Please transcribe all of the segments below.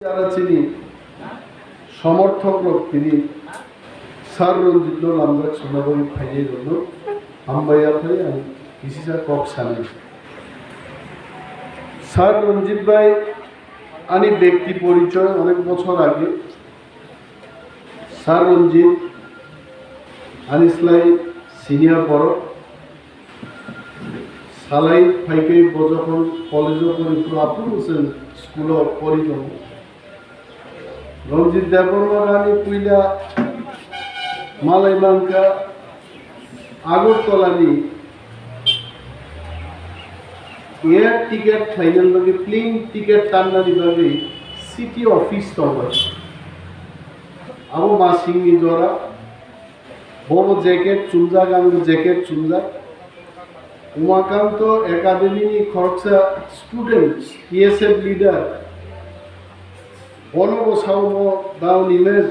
যারা চিনি সমর্থক তিনি স্যার রঞ্জিত আমরা সোনাবাড়ি ফাইয়ে জন্য আম্বাইয়া ফাই আমি কিসিসা কক সানি স্যার রঞ্জিত ভাই আনি ব্যক্তি পরিচয় অনেক বছর আগে স্যার রঞ্জিত আনিসলাই সিনিয়র বড় সালাই ফাইকে যখন কলেজও পড়িত আপনি হোসেন স্কুলও পড়িত রঞ্জিত দেববর্মা রানী পুইলা মালাইমানকা আগরতলানি এয়ার টিকেট ফাইনাল লগে প্লেন টিকেট টান্নানি ভাবে সিটি অফিস তবে আবো মাসিংনি জরা বড় জ্যাকেট চুলজা গাঙ্গ জ্যাকেট চুলজা উমাকান্ত একাডেমি খরচা স্টুডেন্টস ইএসএফ লিডার বনবসাউম দাউনিমেজ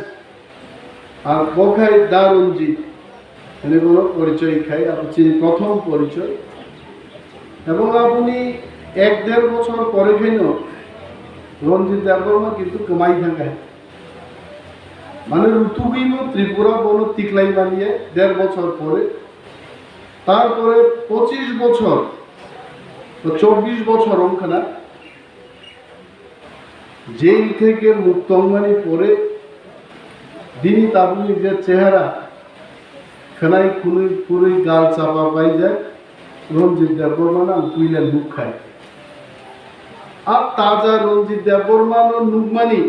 আর বখাই দারুঞ্জিত এনে কোনো পরিচয় খাই আপনি প্রথম পরিচয় এবং আপনি 1-1.5 বছর পরে খেন রঞ্জিত দেববর্মা কিন্তু কুমাই থাকায় মানে ঋতুবিম ত্রিপুরা বন তিকলাই বানিয়ে 1.5 বছর পরে তারপরে 25 বছর তো 24 বছর অঙ্কনা জেল থেকে মুক্তঙ্গনি পরে দিনই তাবুলি যে চেহারা খেলাই খুনুই পুরুই গাল চাপা পাই যায় রঞ্জিত দেববর্মা না তুইলে লুক খায় আর তাজা রঞ্জিত দেববর্মা নুকমানি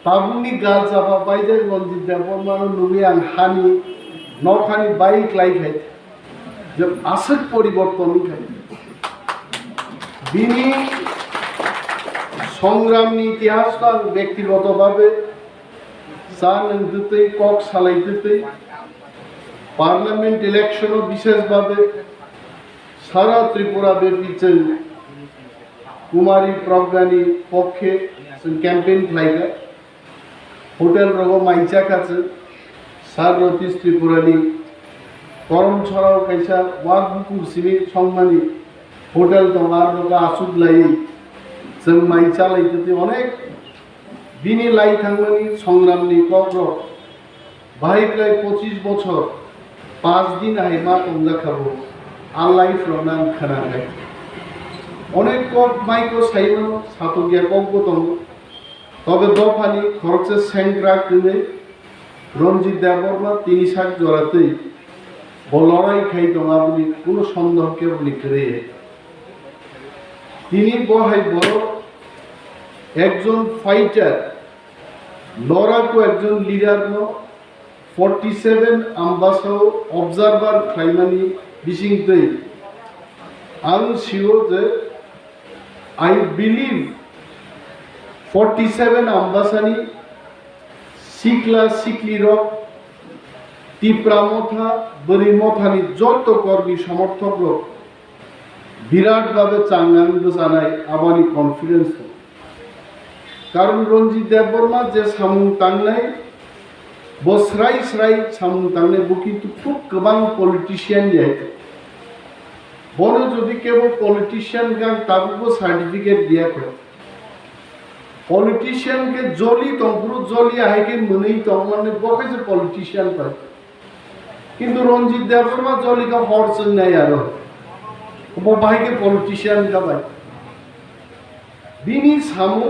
তাবুনি গাল চাপা পাই যায় রঞ্জিত দেববর্মা নুবি আং হানি নখানি বাইক লাই খাই যে আসক পরিবর্তন খাই দিনী সংগ্রামী ইতিহাস ব্যক্তিগতভাবে চা দিতে কক সালাই দিতে পার্লামেন্ট ইলেকশনও বিশেষভাবে সারা ত্রিপুরা ব্যাপী কুমারী প্রজ্ঞানী পক্ষে ক্যাম্পেইন ফ্লাইকা হোটেল রগ মাইচা কাছে সার রতিস ত্রিপুরানি করম ছড়াও কাইসা ওয়াক বুকুর সিমি সম্মানী হোটেল তোমার রগা আসুদ লাই जों माइचा लाइते अनेक दिनी लाई थांगमानि संग्रामनि कग्र बाहायलाय 25 बछर 5 दिन आइमा तंजाखाबो आलाई फ्रनान खानाय अनेक कक माइको साइमानो सातगिया ककबो दं तबे दफानि खरचे सेंग्रा किने रঞ্জিত देबबर्मा तिनि साक जराते बलराय खाइ दङा बुलि कोनो सन्देह के बुलि करे তিনি বহাই বড় একজন ফাইটার লড়াকু একজন লিডার ন 47 আম্বাসাও অবজারভার খাইমানি বিসিংতে আং সিও যে আই বিলিভ 47 আম্বাসানি সিকলা সিকলি রক টিপ্রামথা বরিমথানি যত কর্মী সমর্থক লোক বিরাটভাবে চাঙ্গাঙ্গ জানাই আবানি কনফিডেন্স কারণ রঞ্জিত দেববর্মা যে সামুং তাংনাই বসরাই স্রাই সামুং তাংনাই কিন্তু খুব গোবাং পলিটিশিয়ান যাইতে বনে যদি কেবল পলিটিশিয়ান গান তাবুকো সার্টিফিকেট দিয়া করে পলিটিশিয়ানকে জলি তম্পুরু জলি আহেকে মনেই তম মানে বকে যে পলিটিশিয়ান পায় কিন্তু রঞ্জিত দেববর্মা জলিকা হরচন নাই আরো वो भाई के पॉलिटिशियन का भाई बिनी सामु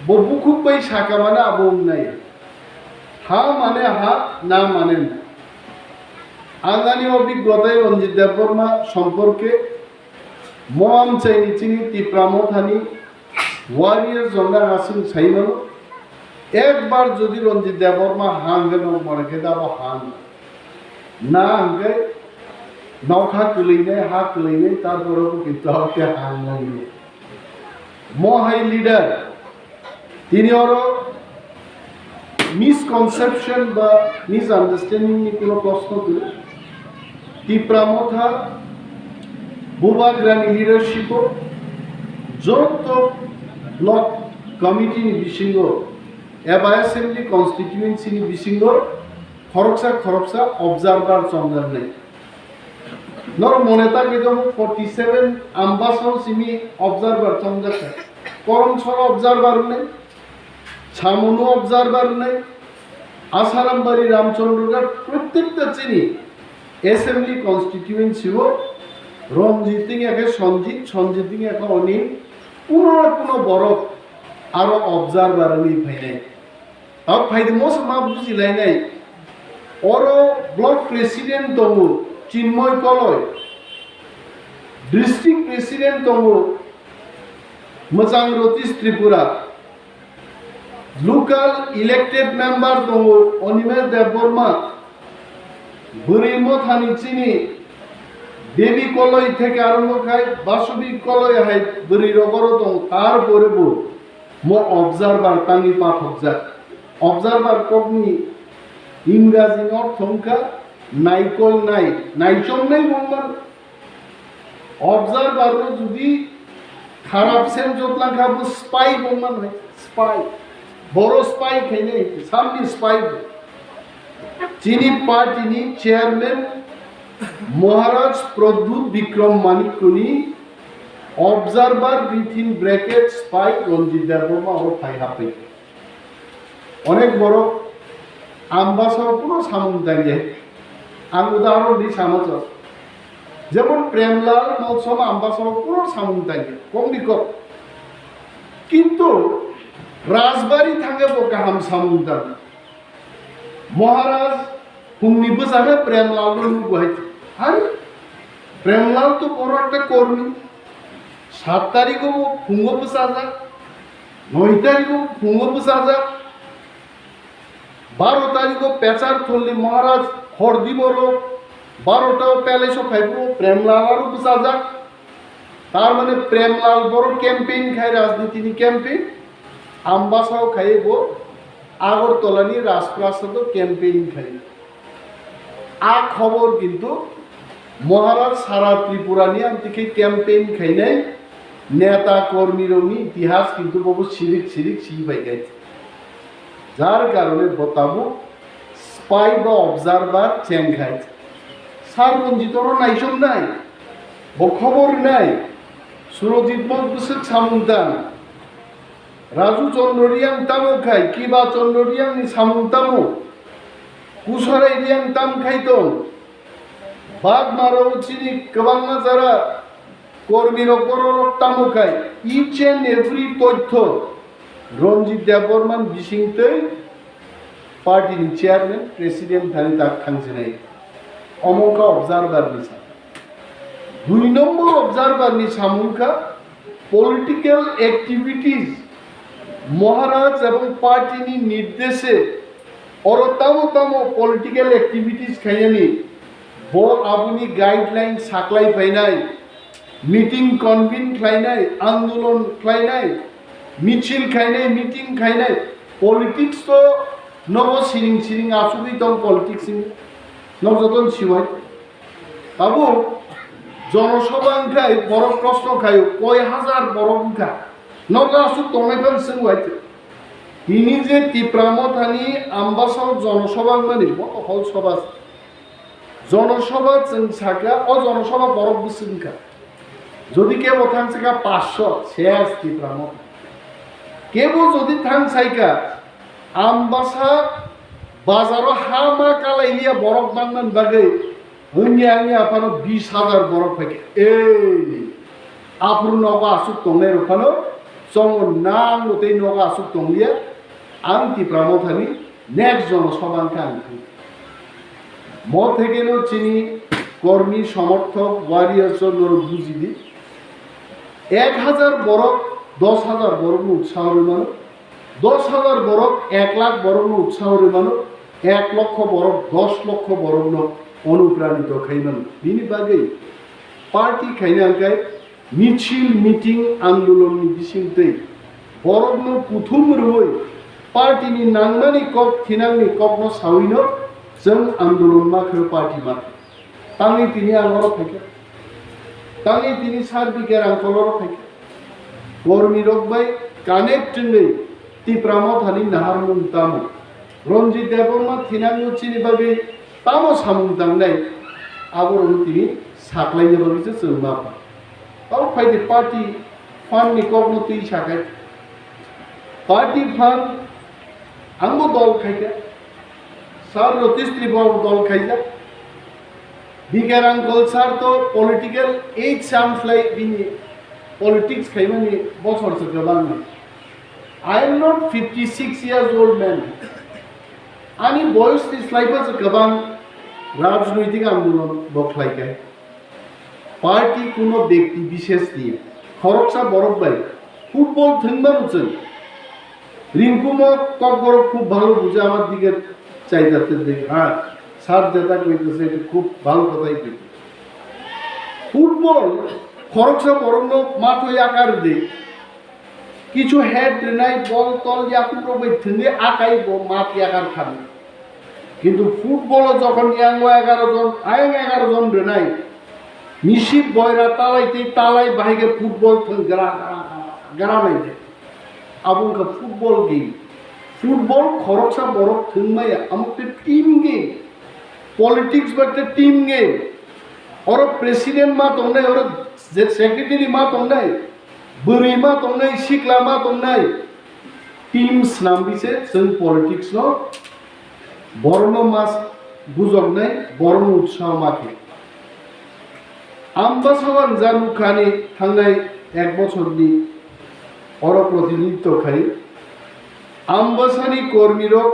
बबुखु भाई साका माने आबो नहीं हाँ माने हाँ ना माने ना आगानी अभिज्ञताय रঞ্জিত देबबर्मा सम्पर्के मम चाइनी चिनी तिप्रामथानी वारियर जंगा आसिन साइमानो एक बार जदि रঞ্জিত देबबर्मा हांगेन मरे के दाबो हां ना हांगे नौखा कलैने हा कलैने तारपरबो किन्तु हाते हांगनांगि महाई लिडार तिनि आरो मिसकनसेपशन बा मिसआंडारस्टैंडिंग नि कोनो प्रश्न करे तिप्रामथा बुबाग्रानि लिडारशिप যত ब्लक कमिटी नि बिसिंगो एबा असेंबली कन्स्टिट्युएन्सि नि बिसिंगो खरकसा ऑब्जार्वर चंगारनाय नर मनेता के 47 आम्बासाव सिमी ऑब्जर्वर चंगाखा करम छर ऑब्जर्वर ने সামনো অবজারভার নাই আসারামবাড়ি রামচন্দ্রঘাট প্রত্যেকটা চিনি অ্যাসেম্বলি কনস্টিটিউয়েন্সিও রঞ্জিত একে সঞ্জিত সঞ্জিত একে অনিল কোনো বড় আরো অবজারভার নেই ফাইনাই তাও ফাইদে মোস মা বুঝিলাই নাই অর ব্লক প্রেসিডেন্ট দङ চিন্ময় কলয় ডিস্ট্রিক্ট প্রেসিডেন্ট দङ मोजांरतीस त्रिपुरा लोकल इलेक्टेड मेंबर दङ अनिमेश देबबर्मा बोरैमो थानिचिनि देवी कलय থেকে आरम्भ खाय बासुबी कलय हाय बोरै रगर दङ तारपरेबो म अबजार्भार तांनि पाठक जा अबजार्भार कगनि इंराजी थंखा नायकल नाय नायचंनाय बंगाल अबजार्भार जुदि খারাপ সেন জোতলাং খাবো স্পাই বলমান হয় স্পাই বড় স্পাই খাইনে সামনে স্পাই চিনি পার্টিনি চেয়ারম্যান মহারাজ প্রদ্যুৎ বিক্রম মানিকনি অবজারভার উইথিন ব্র্যাকেট স্পাই রঞ্জিত দেববর্মা ও ফাইহাপে অনেক বড় আমবাসাও পুরো সামন দাঁড়িয়ে আম উদাহরণ দিই সামাজ যেমন প্রেমলাল মৌসুম আমবাসন পুরো সামন্তাই কমনি কম কিন্তু রাজবাড়ি থাকে গাহাম সামন্তান মহারাজ হুমনি বসাবে প্রেমলাল গুয়াহাটি আর প্রেমলাল তো বড় একটা কর্মী 7 তারিখও ফুঙ্গ বসা যাক 9 তারিখও ফুঙ্গ বসা যাক 12 তারিখও পেচার থলি মহারাজ হরদি বড় 12টাও প্যালেসও খাইব প্রেমলাল বুঝা যাক তার মানে প্রেমলাল বড় ক্যাম্পেইন খাই রাজনীতি ক্যাম্পেইন আমবাসাও খাইব আগরতলানি রাজপ্রাসাদ ক্যাম্পেইন খাই আ খবর কিন্তু মহারাজ সারা ত্রিপুরা নিয়ে থেকে ক্যাম্পেইন খাই নাই নেতা কর্মীরনি ইতিহাস কিন্তু বহু সিরিক সিপাই গাইছে যার কারণে বতাবো স্পাই বা অবজারভার চেং খাইছে সারঞ্জিতর নাইসম নাই ও খবর নাই সুরজিৎ মহাপুরুষের সামন্তান রাজু চন্দ্রিয়াং তামো খাই কিবা চন্দ্রিয়াং সামন্তামো কুসরাই রিয়াং তাম খাইতন বাদ মারো চিনি কবাংনা যারা কর্মীর ওপর তামো খাই ইচ এন্ড এভরি তথ্য রঞ্জিত দেববর্মান বিশিংতে পার্টির চেয়ারম্যান প্রেসিডেন্ট থানি তাক খাংছে নাই অমঙ্কা অবজারভার নিশা 2 নম্বর অবজারভার নিশা মুখা পলিটিক্যাল অ্যাক্টিভিটিস মহারাজ এবং পার্টিনি নির্দেশে অরতামো পলিটিক্যাল অ্যাক্টিভিটিস খাইনি বল আপনি গাইডলাইন সাকলাই ফাইনাই মিটিং কনভিন খাইনাই আন্দোলন খাইনাই মিছিল খাইনাই মিটিং খাইনাই পলিটিক্স তো নব সিরিং আসুবি দম পলিটিক্স নজতন সিওয়াই বাবু জনসভা খাই বড় প্রশ্ন খাই কয় হাজার বড় খা নগা আসু টমেটোর সিওয়াইতে তিনি যে টিপ্রামথানি আমবাসাও জনসভা মানে হল সভা জনসভা সাকা ও জনসভা বড় বিশৃঙ্খা যদি কেবল থাকা 500 শেষ টিপ্রামত কেবল যদি থাং সাইকা আমবাসা বাজারও হামা কালাইলিয়া বরফ বাংলান বাগে হইনি আমি আপনার 20,000 বরফ থাকে এই আপুর নগা আসুক তংলের ওখানে চং নাম ওতেই নগা আসুক তংলিয়া আম টিপ্রামথানি নেক্সট জনসভাকে আনছি ম থেকে চিনি কর্মী সমর্থক ওয়ারিয়ার্সর বুঝি দি 1000 বরফ 10,000 বরফ উৎসাহ মানুষ 10,000 বরফ 1 লাখ বরফ উৎসাহ মানুষ 1 লক্ষ বরফ 10 লক্ষ বরফ অনুপ্রাণিত খাইমান বিনি বাগে পার্টি খাইনাঙ্কায় মিছিল মিটিং আন্দোলন বিশিংতে বরফ প্রথম রই পার্টিনি নাংনানি কক থিনাংনি কক সাউইন जों आंदोलन माखो पार्टी माखो तांनि तिनि आंगर फैखे तांनि तिनि सार्बिकेर आंकलर फैखे कर्मी रकबाय कानेक्टिंगै तिप्रामो थानि नाहार मुंतामो रंजित देबबर्मा थिनांगु चिनि बागै तामो सामुंतांनाय आबरन तिनि साख्लायनो बागैसो जों माखो ताव फायदे पार्टी फान्डनि कगनति साखाय पार्टी फान्ड आंबो दल खाइखा सार रतीश त्रिपुरा दल खाइजा बिगार आंकल सार तो पॉलिटिकल एज सामफ्लाय बिनि पॉलिटिक्स खाइमानि बसरसो गोबां I am not 56 years old man. आंनि बयस निस्लायबो गोबां राजनैतिक आंदोलन बख्लायखाय पार्टी कोनो व्यक्ति विशेष नहीं खरकसा बरफ भाई फुटबल थंबा बुझें रिंकुमो कक बरफ खूब भालो बुझे आमार दिके चाइदाते देख हाँ सार जेटा कइतेছে এটা খুব ভালো কথাই কইতে ফুটবল খরকসা বরফ মাঠ হই আকার দে কিছু হেড নাই বল তল ইয়াকুরো বইথেনে আকাইব মাঠ আকার খাবে কিন্তু ফুটবল যখন ইয়াঙ্গ 11 জন আয়ং 11 জন নাই নিশিত বয়রা তালাইতে তালাই বাহিগে ফুটবল গ্রামে দে আবুকা ফুটবল গেম ফুটবল খরকসা বরফ থংমাই আমতে team game politics but team game और प्रेसिडेंट मा तंगनाय और सेक्रेटरी मा तंगनाय बुरै मा तंगनाय सिख्ला मा तंगनाय टीम्स नाम बिसे जों पॉलिटिक्स नो बरनो मास बुजगनाय बरनो उत्सव माखे आम्बासावान जानुखानि थांनाय एक बछरनि और प्रतिनिधित्व खाय आम्बासानि कर्मीरक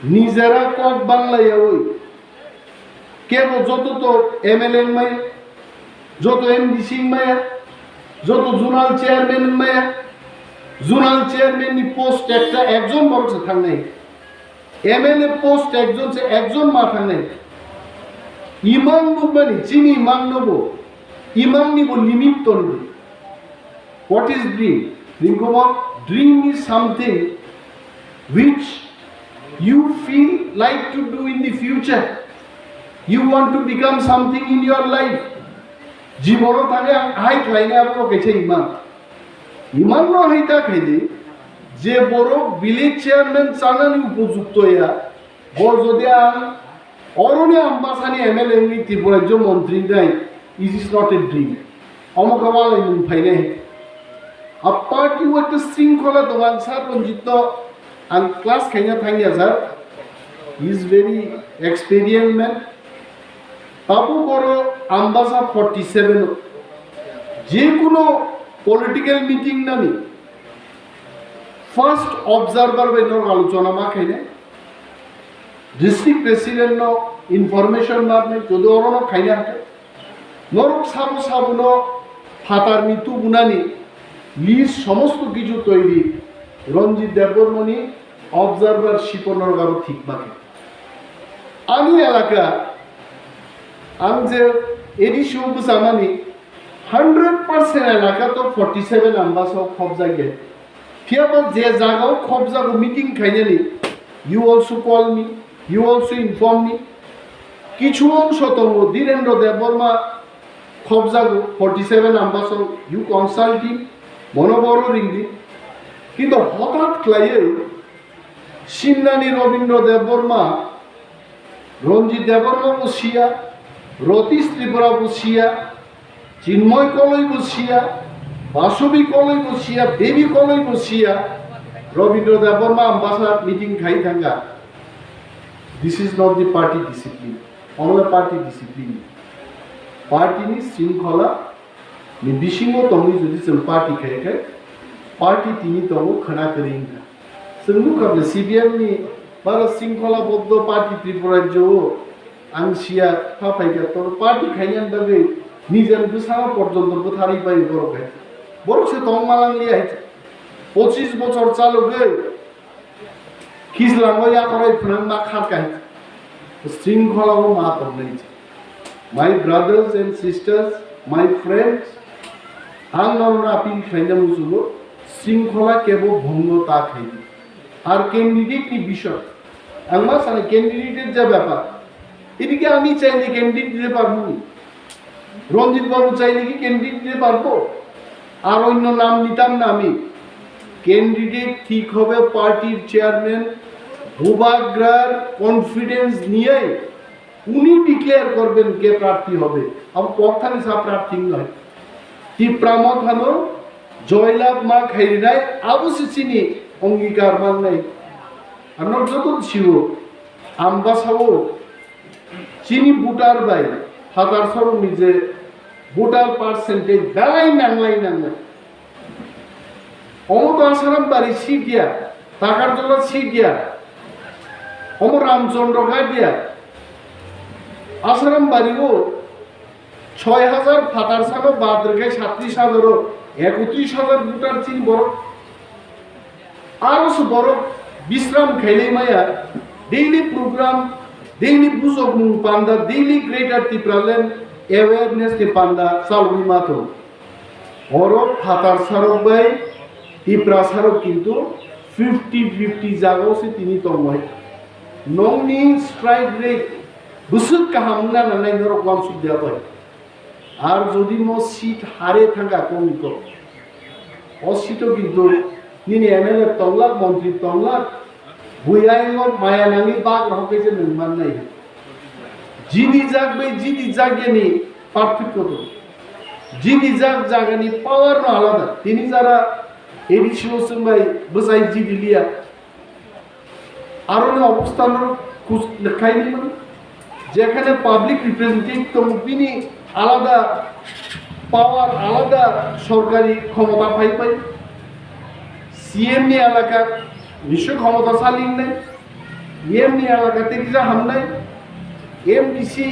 निजारा कक बांलायाव केवल যত তো एमएलए माया যত एमडीसी माया যত জোনাল চেয়ারম্যান माया জোনাল চেয়ারম্যান नि पोस्ट একটা একজন বলছে থাকনাই एमएलए पोस्ट একজন সে একজন মা থাকনাই ইমাম বুবানি চিনি ইমাম নবো ইমাম নিবো limit তন্ডি what is dream dream is something which you feel like to do in the future. You want to become something in your life. জীবন থাকে হাই খাইনে আপনি কেছে ইমান ইমান ন হাইতা খাইলে যে বড় ভিলেজ চেয়ারম্যান চানানি উপযুক্ত ইয়া বড় যদি অরণি আম্বাসানি এমএলএ নি ত্রিপুরাজ্য মন্ত্রী নাই is is not a dream অমকবাল ইন ফাইনে আ পার্টি উইথ দ্য শৃঙ্খলা দবান সার রঞ্জিত and class Kenya Thangya sir is very experienced man Tabu Boro Ambasa 47 je kuno political meeting nani first observer by no alochona ma khaine district president no information marne jodo orono khaine ake norok sabu sabu no fatar mitu bunani list সমস্ত কিছু তৈরি রঞ্জিত দেববর্মনি observer শিপনর Garo ঠিক বাকি আমি এলাকা আমি যে addition বুঝামানি 100% এলাকা তো 47 আম্বাসও খবজা গে কেবল যে জায়গাও খবজাগো মিটিং খাইনি you also call me you also inform me কিছু অংশ তো ধীরেন্দ্র দেববর্মা খবজাগো 47 আম্বাসও ইউ কনসাল্ট হিম মনোবড় রিংদি কিন্তু হঠাৎ ক্লাইয়ে সিমনানি রবীন্দ্র দেববর্মা রঞ্জিত দেববর্মা বসিয়া রতীশ ত্রিপুরা বসিয়া চিন্ময় কলই বসিয়া বাসবী কলই বসিয়া বেবি কলই বসিয়া রবীন্দ্র দেববর্মা আম্বাসা মিটিং খাই থাকা this is not the party discipline অনলা পার্টি ডিসিপ্লিন পার্টিনি শৃঙ্খলা नि बिसिङाव दंनि जुदि जों पार्टी खायखाय पार्टी तिनि दङ खोना करेंगा जों काबे Cpim नि बारा शृंखलाबद्ध पार्टी त्रिपुराज्य आंसिया फाफाइगा तो पार्टी खायनान बागै निजेन गोसामा पर्यन्त बोथारि बाय बरखाय बरसे दं मालांलि आइ 25 বছর চালুগै खिसलाङो याखराय फुनां मा खारकाय शृंखलाव मा दंनै माय brothers and sisters my friends आंनावना आपिल खाइना मुजुलो शृंखला केबो भंगता खाइदि আর ক্যান্ডিডেট কি বিষয় আমার সামনে ক্যান্ডিডেটের যা ব্যাপার এদিকে আমি চাইলে ক্যান্ডিডেট দিতে পারবো রঞ্জিত বাবু চাইলে কি ক্যান্ডিডেট দিতে পারবো আর অন্য নাম নিতাম না আমি ক্যান্ডিডেট ঠিক হবে পার্টির চেয়ারম্যান ভূভাগ্রার কনফিডেন্স নিয়ে উনি ডিক্লেয়ার করবেন কে প্রার্থী হবে আর পক্ষানি সা প্রার্থী নয় টিপ্রামথানো জয়লাভ মা খাইরাই আবুসি চিনি অঙ্গীকার মাননাই আমরা যত ছিল আমবাসাও চিনি বুটার বাই হাতার সর নিজে বুটার পার্সেন্টেজ বেলাই নাংলাই অমত আসারাম বাড়ি সিটিয়া টাকার জন্য সিটিয়া অম রামচন্দ্র গাড়িয়া আসারাম বাড়িও ৬,০০০ ফাটার সানো বাদ রেখে ৩৭,০০০ ৩১,০০০ বুটার চিনি বড় আরো বড় বিশ্রাম খাইলে মায়া ডেইলি প্রোগ্রাম ডেইলি বুঝক মুং পান্দা ডেইলি গ্রেটার ত্রিপুরাল্যান্ড অ্যাওয়ারনেস তে পান্দা চালুনি মাত্র বড় ফাটার সারক বাই ত্রিপুরা সারক কিন্তু 50-50 জায়গাও সে তিনি তময় নংনি স্ট্রাইক রেট বুসুক কাহাম না নাই ধরো কম সুদ দেওয়া হয় আর যদি মো সিট হারে থাকা কম তো অসিটও কিন্তু নিনি এমএলএ তংলাক মন্ত্রী তংলাক বুয়াইঙ্গ মায়ানানি বাগ রহকেছে নির্মাণ নাই জিদি জাগবে জিদি জাগেনি পার্থক্য তো জিদি জাগানি পাওয়ার না আলাদা তিনি যারা এডিশনাল ভাই বসাই জিদি লিয়া আরো অবস্থান খাইনি মানে যেখানে পাবলিক রিপ্রেজেন্টেটিভ তো তিনি আলাদা পাওয়ার আলাদা সরকারি ক্ষমতা পাই সিএম নি এলাকা বিশ্ব ক্ষমতাশালী নাই এম নি এলাকাতে কিছু হাম নাই এমডিসি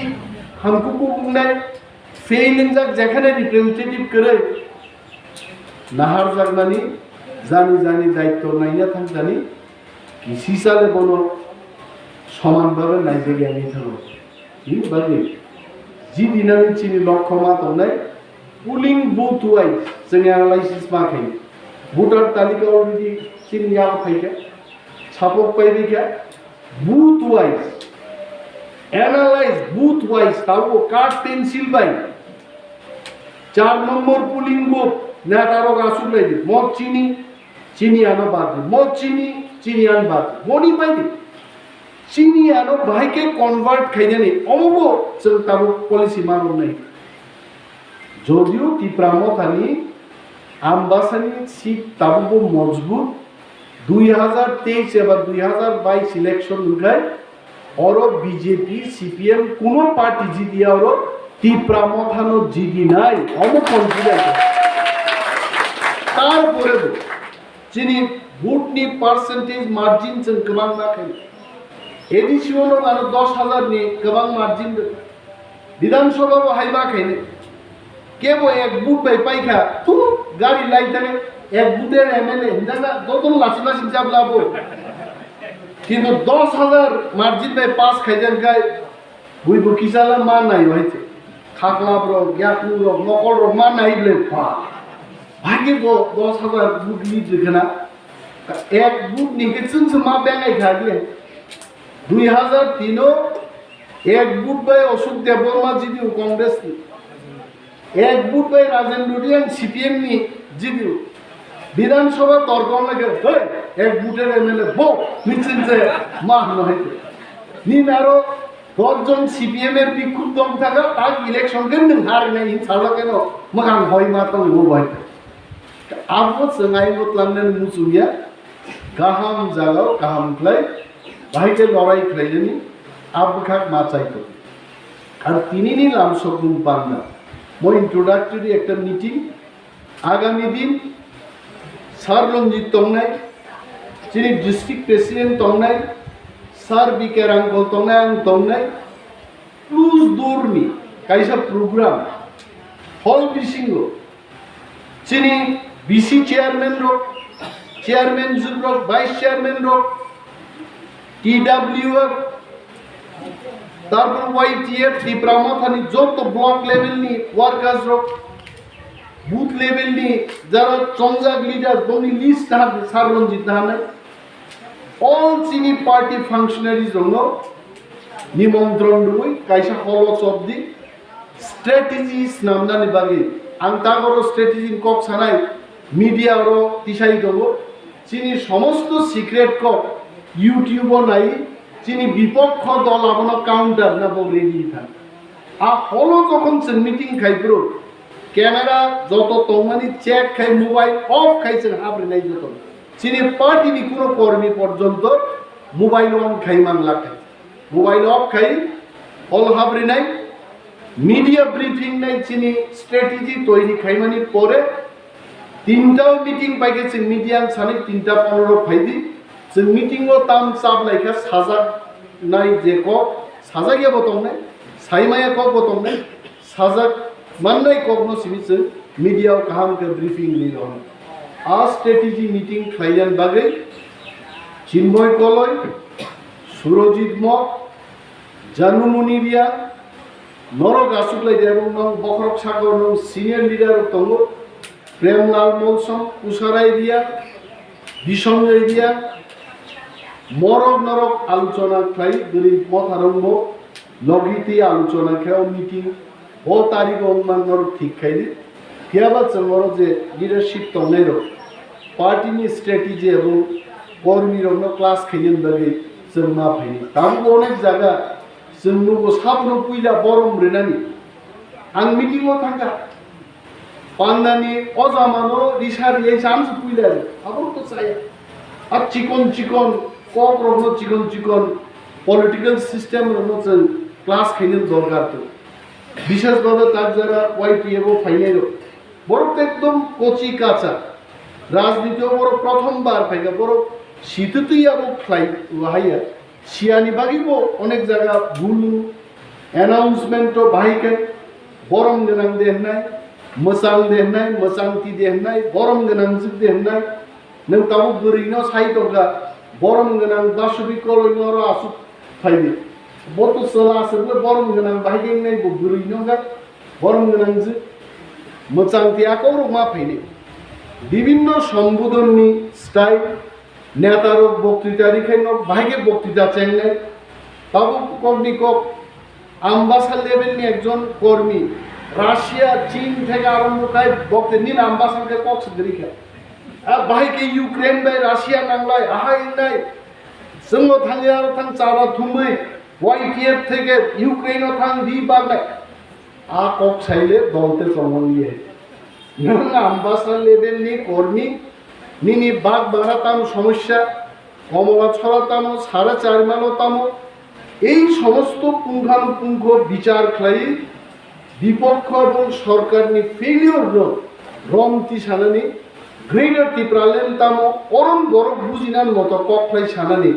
হামকুকু নাই ফেইলিং যাক যেখানে রিপ্রেজেন্টেটিভ করে নাহার জাগনানি জানি দায়িত্ব নাই না থাক জানি কৃষি সালে বনো সমানভাবে নাই যে জ্ঞানী থাকো কি বাকি জি দিনানি চিনি লক্ষ্য মা তংনাই পুলিং বুথ ওয়াইজ जों एनालाइसिस माखै ভোটার তালিকা অলরেডি চিনিয়া ফাইকা ছাপক পাইবিকা booth wise analyze booth wise তাও card pencil by 4 number polling booth না তারও গাছুক লাইদি মদ চিনি আনো বাদ মদ চিনি আন বাদ মনি পাইদি চিনি আনো ভাইকে কনভার্ট খাইনানি অমব जों তাবো পলিসি মানো নাই যদিও ত্রিপুরামথানি আমবাসানি সিট তাবো মজবুত 2023 এবার 2022 ইলেকশন উঠায় और বিজেপি সিপিএম কোনো পার্টি জিতিয়া और ত্রিপুরামথানো জিদি নাই অম কনফিডেন্ট তারপরে যিনি ভোটনি পার্সেন্টেজ মার্জিন जों गोबां नाखै एडिशनाल आरो 10,000 नि गोबां मार्जिन विधानसभा हाइबा खायने केबो एक बुट बाय पाइखा तू गाड़ी लाई थाने एक बुटेर एमएलए हिंदाना दतन लासि जाब्लाबो किन्तु 10,000 मार्जिन बाय पास खाइदेन गाय बुइबो किसाला मा नाय हयते खाखलाब्रो ग्याकुरो नकलरो मा नायब्ले फा भागे गो 10,000 बुट ली जखना एक बुट निके चुनस मा बेंगाय खागे 2003 एक बुट बाय अशोक देबबर्मा जिदिउ कांग्रेस एक बुट बाय राजेंद्र डियान सीपीएम नि जिदिउ विधानसभा तर्क लगे हे एक बुटेर एमएलए बो मिथिन जे मा नहैते निनारो 10 जन सीपीएम एर बिखुब दम थाका ताक इलेक्शन के नों हार नै हिसाला केन मगां होय माथां हो बाय आबो जोंहाय मतलामने मुसुया गाहाम जागाव गाहाम फ्लाय भाईके लड़ाई खाइलेनी आबखाक माचाइतो और तिनिनी लामसकुम पांगा मो इंट्रोडक्टरी एक मीटिंग आगामी दिन सार रंजित तंगनाय जिनि डिस्ट्रिक्ट प्रेसिडेंट तंगनाय सार बिकेर आंकल तंगनाय आं तंगनाय प्लुस दूरनि कायसा प्रोग्राम हल बिसिंगो जिनि बीसी चेयरमैन रो चेयरमैन जुब्रो वाइस चेयरमैन रो TWF তারপর YTF ত্রিপুরামথানি যত ব্লক লেভেল নি ওয়ার্কার্স র বুথ লেভেল নি যারা চংজাক লিডার বনি লিস্ট হাতে সাররঞ্জিত নাহানে অল চিনি পার্টি ফাংশনারিজ রঙ নিমন্ত্রণ রুই কাইসা হল চবদি স্ট্র্যাটেজিস নামদানি বাগে আং তাগর স্ট্র্যাটেজি কক সানাই মিডিয়া র তিসাই দব চিনি সমস্ত সিক্রেট কক ইউটিউব নাই যিনি বিপক্ষ দল আপনার কাউন্টার না রেডি থাক আর হলো যখন মিটিং খাইপ্রো ক্যামেরা যত তমানি চেক খাই মোবাইল অফ খাইছেন হাবরে নাই যত যিনি পার্টিনি কোনো কর্মী পর্যন্ত মোবাইল অন খাইমান লাগাই মোবাইল অফ খাই হল হাবরি নাই মিডিয়া ব্রিফিং নাই চিনি স্ট্র্যাটেজি তৈরি খাইমানি পরে তিনটাও মিটিং পাই গেছে মিডিয়ান সানি 3:15 ফাইদি जों मिटिंगो ताम चाप लाइका साजा नाय जे को साजा गया बतों ने साइमाया को बतों ने साजा मन नाय को नो सिमिस मीडिया काम के ब्रीफिंग ली रहा आ स्ट्रेटेजी मीटिंग खाइयान बागे चिन्मय कलय सुरजित मक जानुमुनिरिया नरक आसुकलाई देबं नং बखरक सागर नং सिनियर लीडर तंगो प्रेमलाल मलसम उसाराय दिया बिसंजय दिया मरक नरक आलोचना खाई गरीब मथारंग लगीती आलोचना खाओ मीटिंग ओ तारीख अनुमान नरक ठीक खाई क्या बात चल जे लीडरशिप तंगनेर पार्टी नि स्ट्रेटेजी एवं कर्मी रंग क्लास खाइयन बागे जों मा फाइनि तामको अनेक जागा जों नुगो साबनो पुइला बरम रेनानि आं मीटिंगआव थांगा पांनानि अजामानो रिसार ये चान्स पुइला आबो तो चाया आ चिकन चिकन कक रंग चिकन चिकन पलिटिकल सिस्टेम रंग जों क्लास खाइयन दरकार तो विशेष भावे तार जारा वाईपीएफ फाइनाल बरफ एकदम कचि काचा राजनीति बरफ प्रथम बार फाइगा बरफ शीतुतियाबो फ्लाइट वाहाया सियानि बागिबो अनेक जायगा बुलु अनाउंसमेंट तो बाहिके बरम गनां देहनाय मोसां देहनाय मोसांति देहनाय बरम गनां जिब देहनाय नों ताबो बोरैनो साइटगा बरम गनां बासुबि कलयनर आसु फाइनि बतो सला सबले बरम गनां बाहिके नै बोरैनो गा बरम गनां जिब मोसांति आकौर मा फाइनि विभिन्न सम्बोधननि स्टाइल नेतार बक्तृता रिखाइन बाहिके बक्तृता चेंगनाय ताबो कगनिकक आम्बासार लेभेलनि एकजन कर्मी राशिया चीन থেকে আরম্ভ করে বক্তৃতা নীল আম্বাসারকে কক্স দিরিখা बाहिके यूक्रेन बाय राशिया नांगलाय आहाय নাই जोङो थाङो आरो थां चाबा थुमै वाईपीएफ থেকে ইউক্রেনও थां দি बागनाय आ कक साइले दलते प्रमाणिए नों आम्बासार लेभेलनि कर्मी निनी बाग बाराताम समस्या कमला छड़ाताम 4.5 मानताम এই সমস্ত পুঙ্খানুপুঙ্খ বিচার খাই বিপক্ষ এবং সরকারনি ফেলিওর রমতি সানানি গ্রেটার ত্রিপুরালেন তাম অরণ গরব বুঝিনান মতো ককলাই সানানি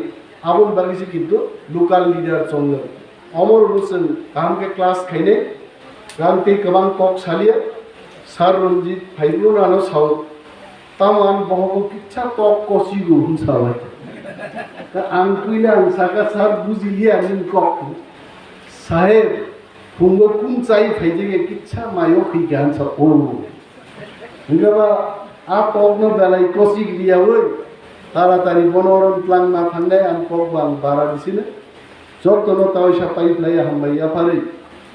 আবন বাগিছে কিন্তু লোকাল লিডার চন্দ্র অমর হোসেন কামকে ক্লাস খাইনে গামতে কবাং কক সালিয়া সার রঞ্জিত ফাইবুল আনো সাউ तामान बहको किच्छा কক कसिगो हुनसाबाय आं तुइला आं साका सार बुजिलिया निन कक साहेब फुंगो कुन चाइ फाइजेगे किच्छा मायो खिगान छ ओ हिगाबा आ तगनो बेलाय कसिग लिया ओइ तारातारि बनरन प्लान ना थांनाय आं कक बां बारा दिसिने जतनो तावैसा पाइपलाय हामबाय आफारै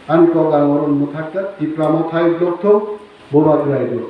आं कक आं अरन मुथाक्का तिप्रामो थाइ ब्लक थौ बोबा ग्राइदो